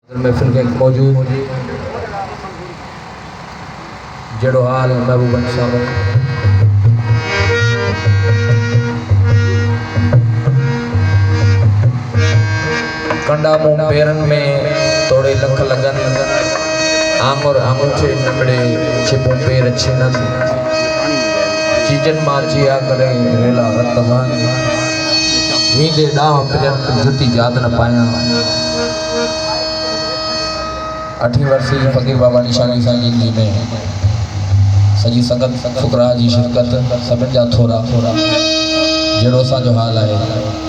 महफिल के मौजूद जड़ो हाल महबूबन साहब कंडा मुंह पेरन में थोड़े लख लगन आंगुर आंगूठे नबड़े छिपू पेर छिनन चीजन माचिया करे रेला रतवान वींदे डाह पिजन जुती जात न पाया 8वीं वर्षीय फकीर बाबा निशानी साईं जी में सजी संगत फुकरा जी शिरकत सभिनि जा थोरा जहिड़ो असांजो हाल आहे।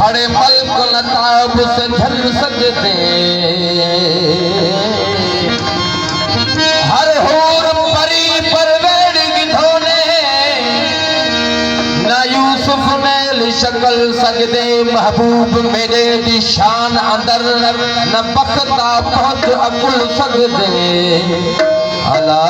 खड़े मल्क लताब से झल सकते हर होर परी परवेड़ गिधोने न यूसुफ ने शक्ल सकते महबूब मेरे दी शान अंदर न बखता पहुंच अकुल सकते अला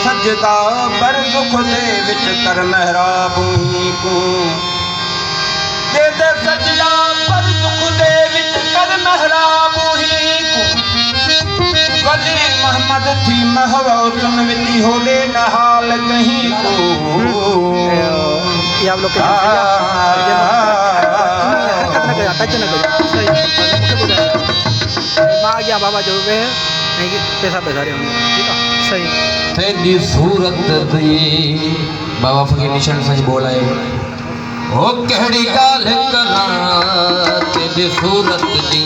सजदा पर दुख दे विच कर महराब को दे सजदा पर दुख दे विच कर महराब को वली मोहम्मद थी महवा सुन विनी होले नहाल कहीं को ये आप लोग के टच न करो मां गया बाबा जो वे पैसा रहे होंगे ठीक है सही तेरी सूरत दी बाबा फकीर निशान सच बोलाए ओ कहड़ी गाल करा तेरी सूरत दी